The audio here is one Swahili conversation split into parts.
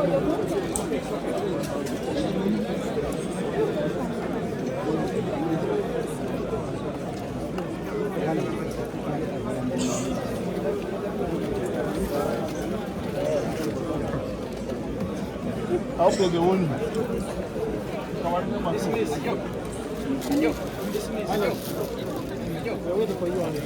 I'll play the one. We're waiting for you on it.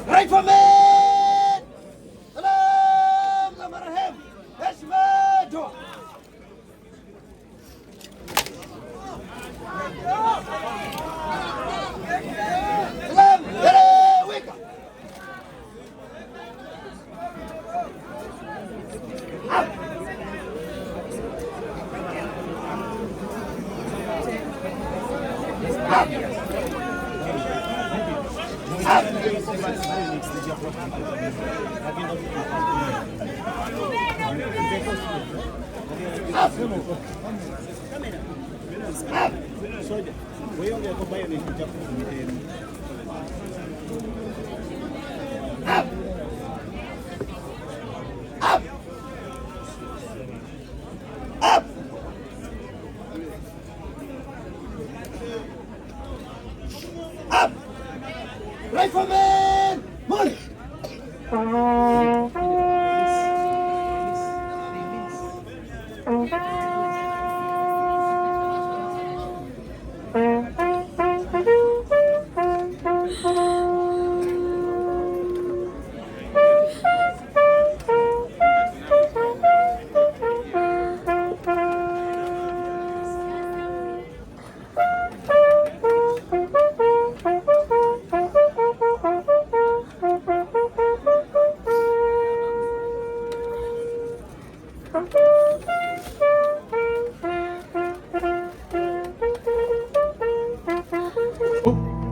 Right for me! Salam Zamarahim! Esmado! Salam Wika! Up! Rifleman! Money!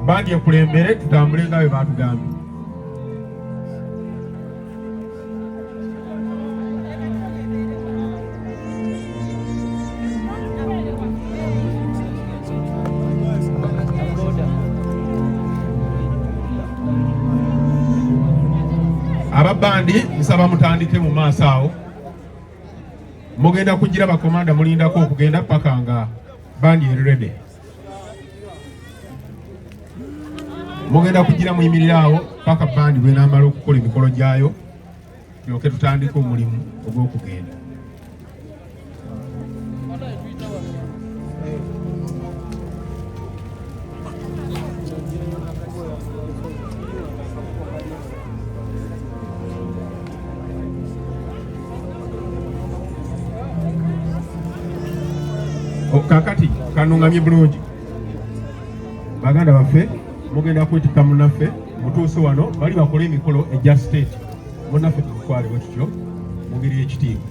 Bandi ekulembere tutambule nga bwe batugambye. Ababandi nsaba mutandike mu maaso awo. Mugenda kugira bakomanda mulindako okugenda paka nga bandi erede. Mugenda kugira muyimirira awo paka bandi bw'enaamala okukola emikolo gyayo tulyoke tutandike omulimu ogw'okugenda. Kakati kanungamye bulungi baganda baffe mugenda kwetika munaffe mutuuse wano bali bakola emikolo egya state munaffe tutwale bwe tutyo mu ngeri y'ekitiibwa.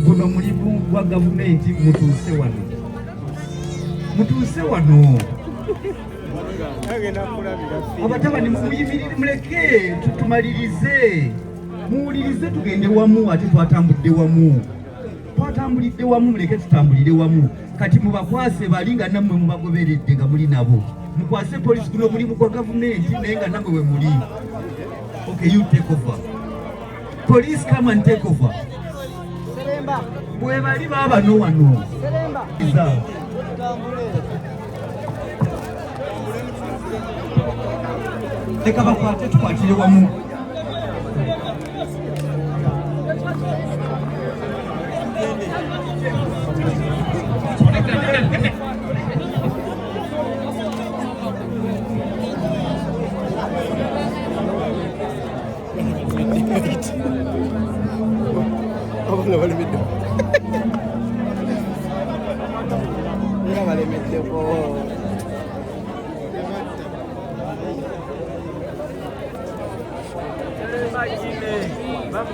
Guno mulimu gwa gavumenti mutuuse wano abatabani muyimirire muleke tumalirize muwulirize tugende wamu ate twatambulidde wamu muleke tutambulire wamu kati mubakwase bali nga nammwe mubagoberedde nga muli nabo mukwase polisi guno mulimu gwa gavumenti naye nga nammwe we muli. Okay, you take over. Police come and take over. Bwe bali baabano wano leka bakwate tukwatire wamu. nga balemedde nga balemeddeko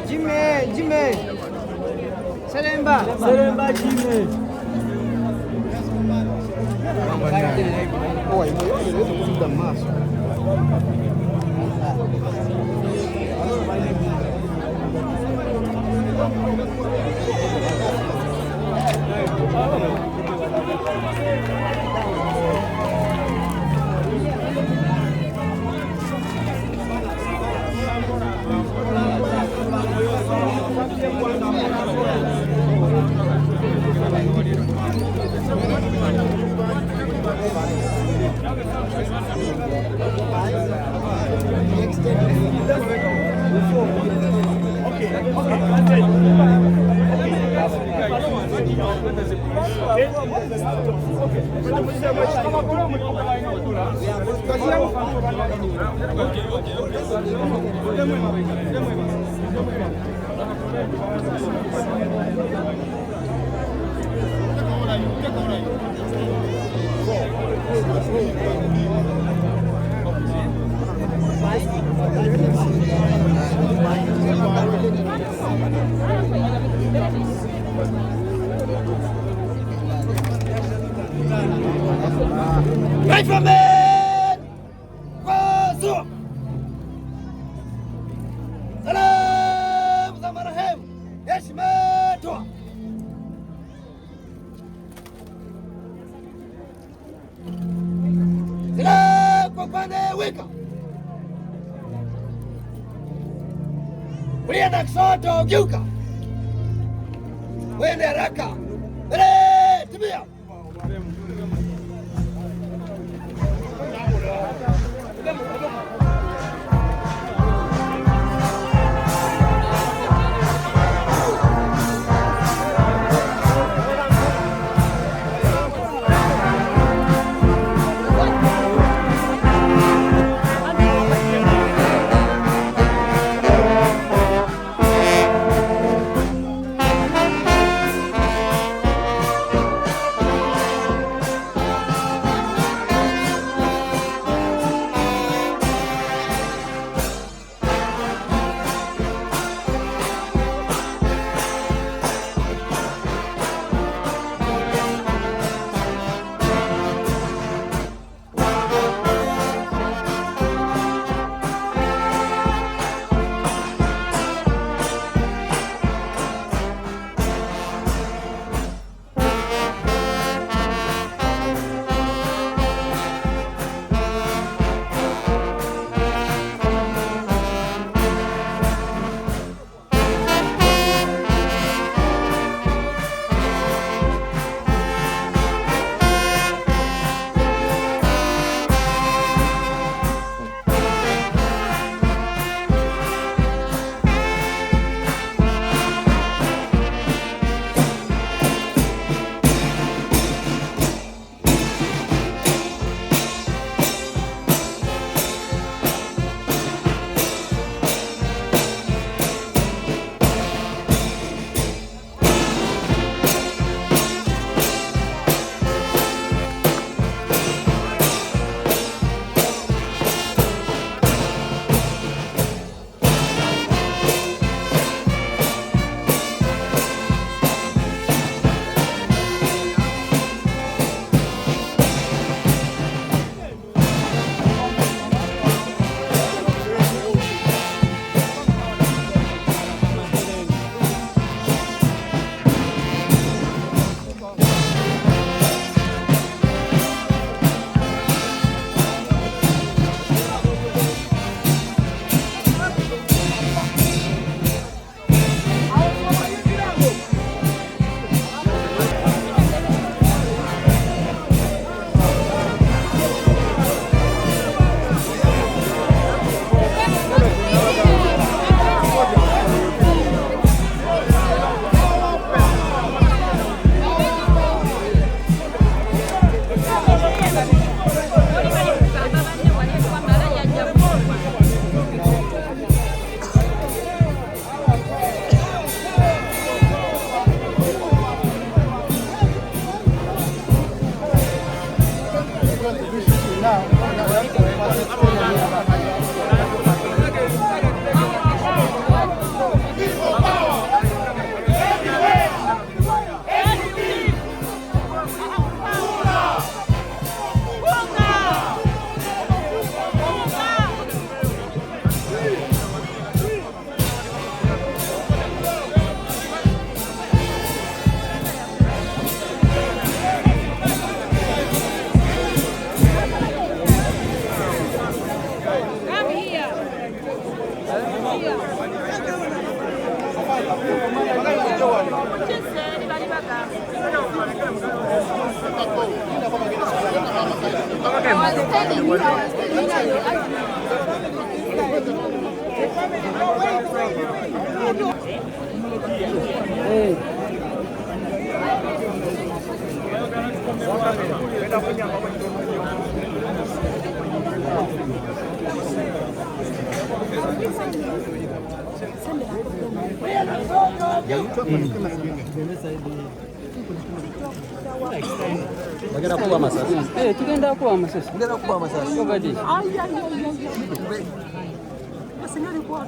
Jime Selemba Jime Oi, moyo kuzida maso Right from it! Wazu! Salam za marehemu, heshima toa. Salam kwa upande wika. Ulienda kushoto geuka. Wende haraka. Mbele tibia. Bagera kuba amasasi. Tugenda kuba amasasi. Bagera kuba amasasi. Obadi. Signori qua,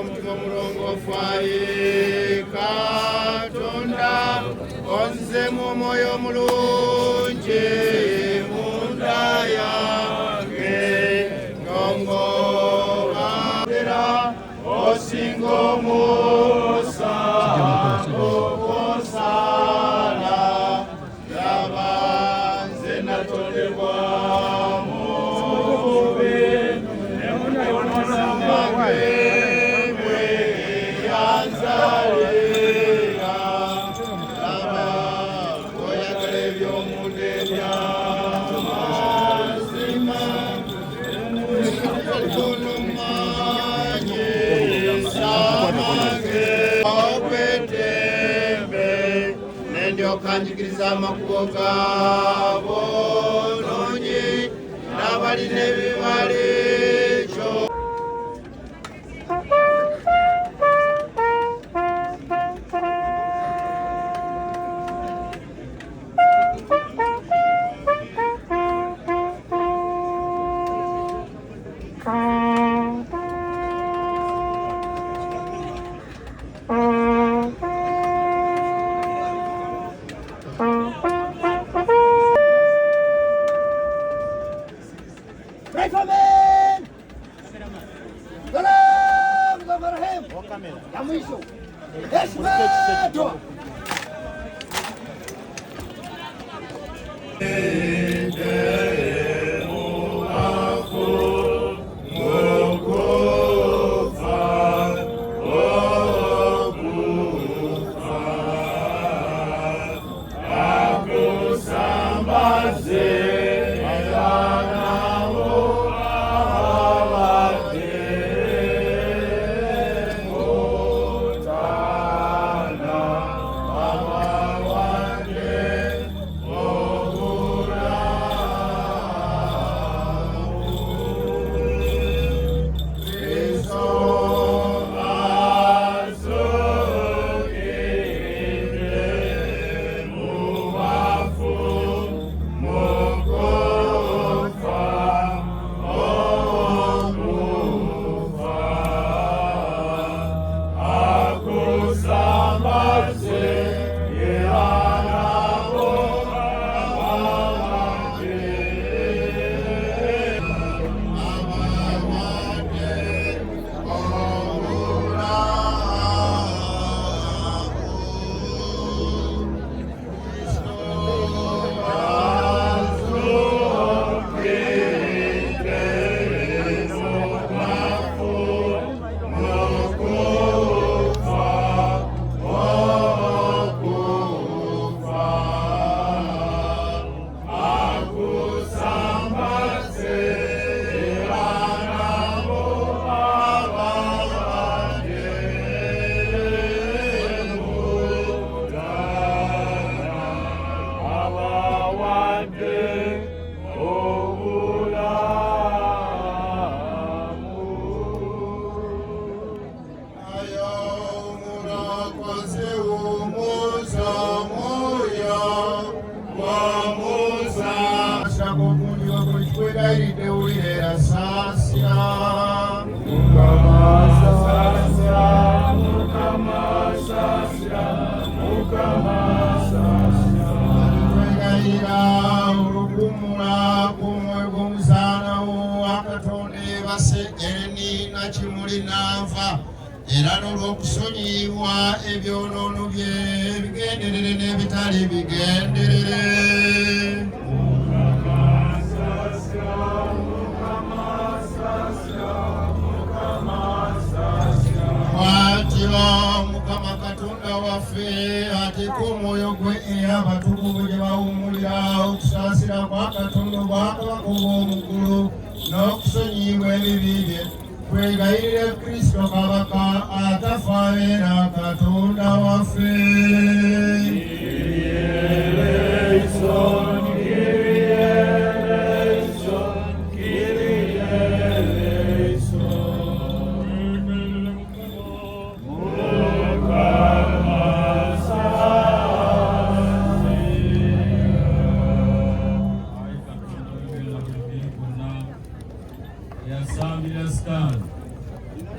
mutima mulongo fwaye Katonda onzemu omwoyo mulungi munda yange ngongobera osinga omusa okosala yabanze natondebwa kanjikiriza amakubo gabo nonye n'abalina ebibala ekyo ya mwisho heshima toa era n'olw'okusonyiyibwa ebyonoono bye ebigenderere n'ebitali bigenderere. Bw'atyo Mukama Katonda waffe ateeka omwoyo gwe eri abatukuvu gye bawummulira okusaasira kwa Katonda obwakabaka obw'omuggulu n'okusonyiyibwa ebibi bye. Kwegayirire Kristo kabaka atafa abeera Katonda waffe.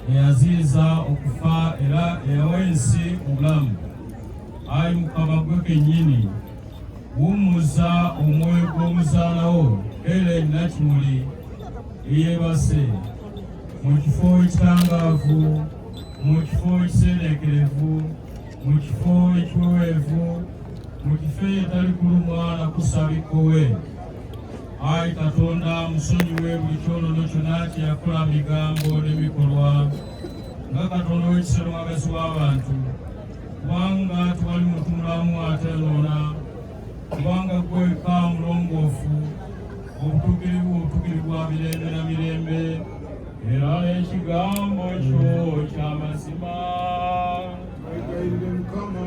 Eyaziiza era eyawa ensi obulamu. Ayi Mukama gwe kennyini, wummuza omwoyo gw'omuzaalawo Ellen Nakimuli eyeebase mu kifo ekitangaavu, mu kifo ekiseeneekerevu, mu kifo ekiweweevu, mu kifo etali kulumwa na kusabikkowe. Ayi Katonda musonyiwe buli kyonono kyonna kye yakola mu bigambo n'ebikolwa, nga Katonda w'ekisa n'omwagazi w'abantu, kubanga tewali muntu mulamu ateenoona, kubanga gwe wekka mulongoofu, obutuukirivu bwa mirembe na mirembe, era ekigambo kyo ky'amazima. Mwegayirire Mukama.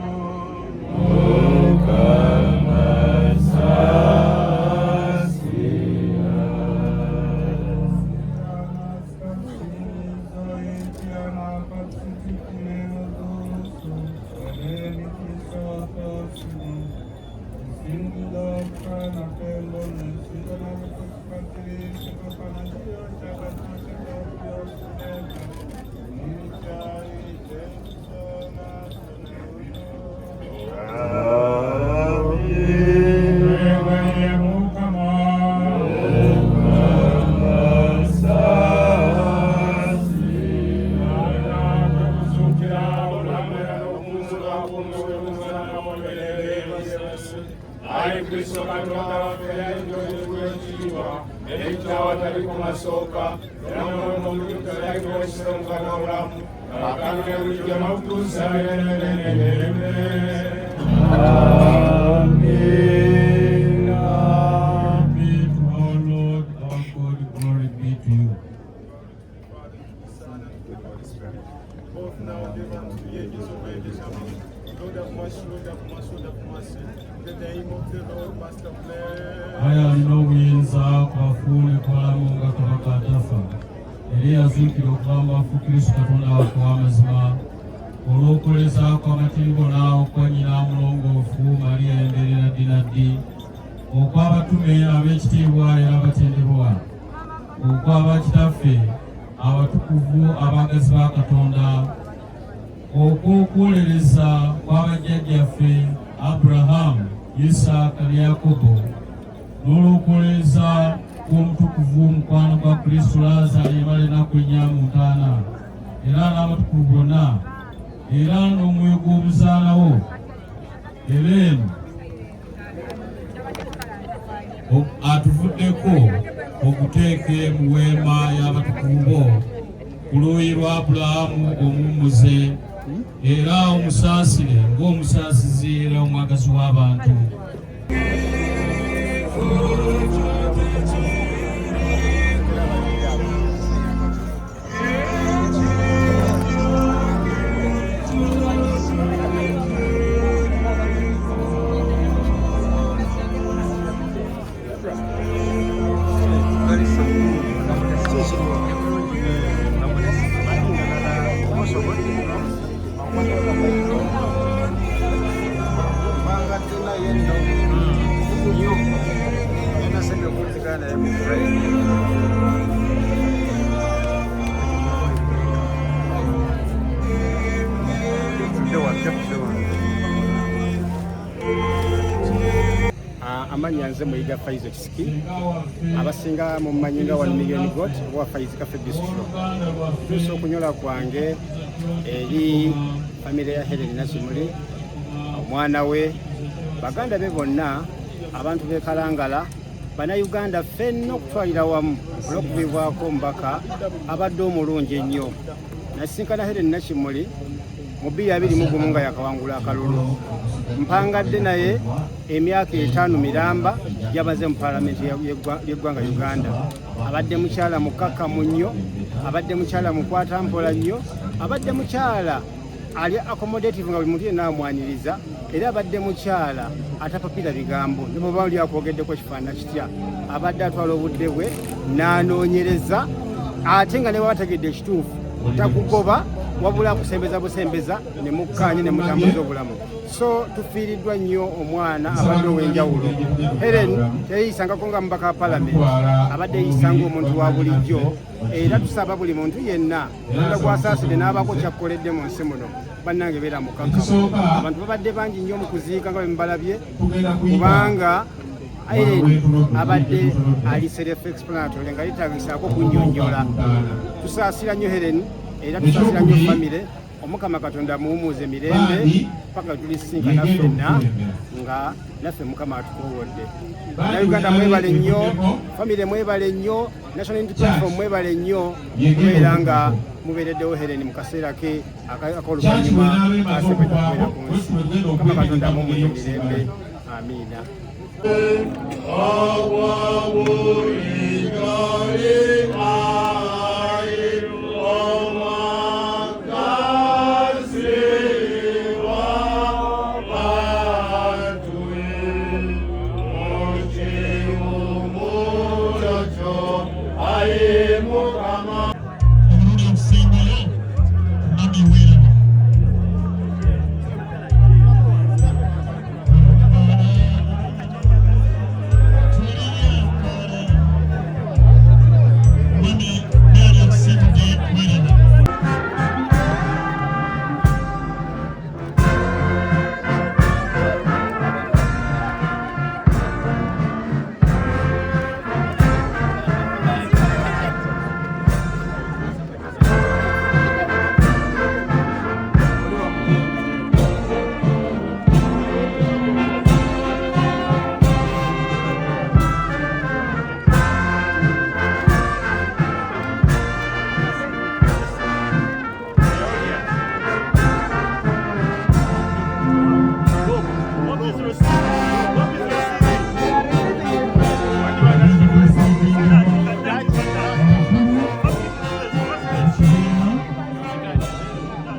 Aya alina obuyinza kwafuule kwalamu nga Kabaka atafa, era yazuukira okuva mu bafu Kristo Katonda waffe w'amazima, olw'okwoleza kw'amatimbona okwannyina mulongoofu Mariya Emberera Dinaddi, okw'abatume ab'ekitiibwa era abatendebwa, okw'abakitaffe abatukuvu abagazi ba Katonda, okw'okwolereza kw'abajjajjaffe Aburahamu, Isaaka ne Yakobo, n'olw'okwolereza kw'omutukuvu mukwano gwa Kristo Laazaalo eyamala ennaku 40, era n'abatukuvu bonna, era n'omwoyo gw'omuzaalawo Ellen atuvuddeko okuteeke mu weema y'abatukuvu bo ku luuyi lwa Abulaamu omummuze, era omusaasire ng'omusaasizi era omwagazi w'abantu. Amanya nze Muyiga Faizo Kisiki, abasinga mu manyinga wa Million Got wa Faizo Cafe Bistro. Tuso okunyola kwange eri famire ya Ellen Nakimuli, omwana we, baganda be bonna, abantu be Kalangala, Bannayuganda ffenna okutwalira wamu olw'okubibwako mbaka abadde omulungi ennyo. Nasinkana Ellen Nakimuli mu 2021 nga yakawangula akalulu. Mpangadde naye emyaka 5 miramba yabaze mu Parliament y'eggwanga Uganda. Abadde mukyala mukakkamu nnyo, abadde mukyala mukwata mpola nnyo, abadde mukyala ali accommodative nga buli muntu yenna amwaniriza, era abadde mukyala atapapira bigambo. Ne bwe bali akwogeddeko kifaanana kitya, abadde atwala obudde bwe n'anoonyereza, ate nga ne bwe bategedde ekituufu takugoba wabula kusembeza busembeza ne mukkanye ne mutambuza obulamu. So tufiiriddwa nnyo omwana abadde ow'enjawulo. Helen teyeyisangako nga mubaka wa palamenti, abadde yeyisanga omuntu wa bulijjo, era tusaba buli muntu yenna Katonda gw'asaasire n'abaako kyakkoledde mu nsi muno bannange beera mukkakkamu. Abantu babadde bangi nnyo mu kuziika nga bwe mubalabye, kubanga Irene abadde ali self-explanatory nga yetaagisaako kunnyonnyola. Tusaasira nnyo Helen era tusaasira nnyo famire. Omukama Katonda muwumuuze mirembe paka tulisinkana ffenna nga naffe Mukama atukoowodde. Uganda mwebale nnyo, famire mwebale nnyo, National Unity Platform mwebale nnyo kubeera nga mubeereddewo Helen mu kaseera ke ak'oluvannyuma asekwetakubeera ku nsi. Mukama Katonda muwumuuze mirembe. Amiina.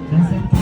Gracias.